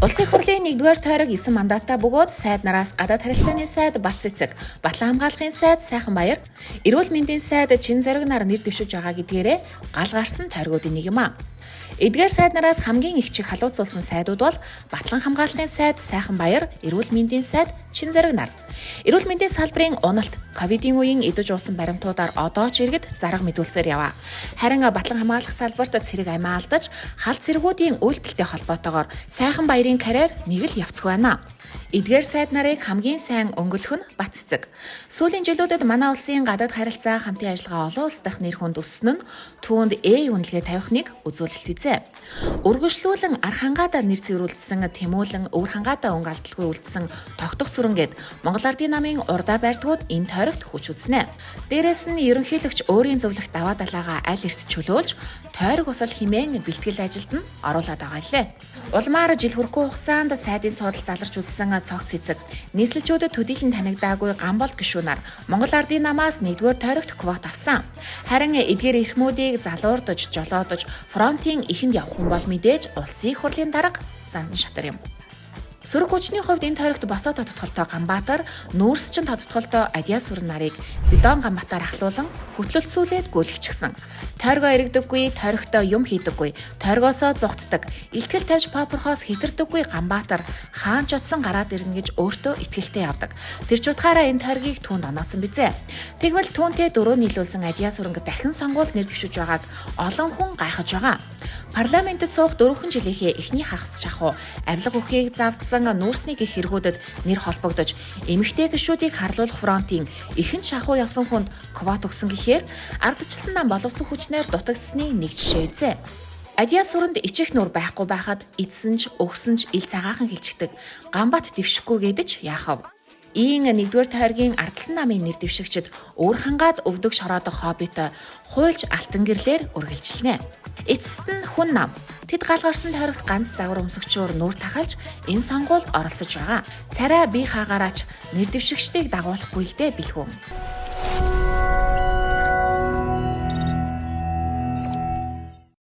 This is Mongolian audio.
Улсын хурлын 1-р тойрог 9 мандаттай бөгөөд сайд нараас гадаад харилцааны сайд Бат Цэцэг, Батлан хамгаалахын сайд Сайхан Баяр, Эрүүл мэндийн сайд Чин Зориг нар нэр дэвшиж байгаа гэдгээрээ гал гарсан тойргуудын нэг юм аа. Эдгээр сайд нараас хамгийн их чиг халууцуулсан сайдууд бол Батлан хамгаалахын сайд Сайхан Баяр, Эрүүл мэндийн сайд Чин Зориг нар. Эрүүл мэндийн салбарын уналт ковидын үеийн идэж уусан баримтуудаар одоо ч иргэд зарга мэдүүлсээр яваа. Харин Батлан хамгаалах салбарт цэрэг амиа алдаж, халт цэргүүдийн үйлдэлтэй холбоотойгоор Сайхан Баярын карьер нэг л явцгүй байна. Эдгээр сайд нарыг хамгийн сайн өнгөлөх нь Бат Цэцэг. Сүүлийн жилүүдэд манай улсын гадаад харилцаа хамтын ажиллагаа олон улс дахь нэр хүнд өссөн нь түүнд үнэлгээ тавихныг үзүүлэлт үзээ. Үргэлжлүүлэн архангаадаа нэр цэвэрлсэн Тэмүүлэн өвөр хангаадаа өнгө алдалгүй үлдсэн тогтох сүрэнгээд Монгол Ардын намын урдаа барьдгууд энэ тойрогт хүч үзнэ. Дээрээс нь ерөнхийлөгч өөрийн зөвлөх даваа далаагаа аль эрт чөлөөлж тойрог усал химэн бэлтгэл ажилд нь оруулаад байгаа лээ. Улмаар жил хүрэхгүй хугацаанд сайдын суудал заларч үзсэн цогц цэцэг нийслэлчүүдэд төдийлөн танигдаагүй Гамбол гишүүнаар Монгол Ардын намаас 1-р тойрогт квот авсан. Харин эдгээр эрхмүүдийг залуурдаж, жолоодож фронтын ихэнд явах хүн бол мэдээж улсын хурлын дарга Зандан Шатар юм. Сөрөг хүчний хувьд энэ тойрогт босоо тодтголтой Ганбаатар, Нүүрсчин тодтголтой Адиа Сүрэн нарыг Бидон Ганбаатар ахлуулан хөтлөлцүүлээд гүйлгчихсэн. Тойргоо иргэдэггүй, тойрогтой юм хийдэггүй, тойргоосоо зүгтдэг, илтгэл тавьж папорхоос хитэрдэггүй Ганбаатар хаан ч утсан гараад ирнэ гэж өөртөө итгэлтэй явдаг. Тэр ч утгаараа энэ тойргийг түүнд оноосон бизээ. Тэгвэл түүнтэй дөрөв нийлүүлсэн Адиа Сүрэнг дахин сонгуульд нэр дэвшиж байгааг олон хүн гайхаж байгаа. Парламентэд суух 4 жилийнхээ эхний хагас шахуу авилга өгөхийг завдсан Нүүрсний гэх хэрэгүүдэд нэр холбогдож, эмэгтэй гишүүдийг харлуулах фронтын ихэнх шахуу явсан хүнд квот өгсөн гэхээр ардчилсан нам боловсон хүчнээр дутагдсны нэг жишээ үзье. Адиа Сүрэнд ичих нүр байхгүй байхад эдсэн ч өгсөн ч ил цагаахан хилчдэг. Ганбат дэвшихгүй гэдэж яахав. Ийн 1-р тойргийн ардсан намын нэр дэвшигчид өвөр хангаад өвдөг шороодох хоббитой хуйлж алтан гэрлэр үргэлжилнэ. Эцэст нь хүн нам. Тэд галгарсан тойрогт ганц загвар өмсөгчөөр нүүр тахалж энэ сонгуульд оролцож байгаа. Царай бие хаагаараач нэр дэвшигчдийг дагуулахгүй л дээ бэлхүү.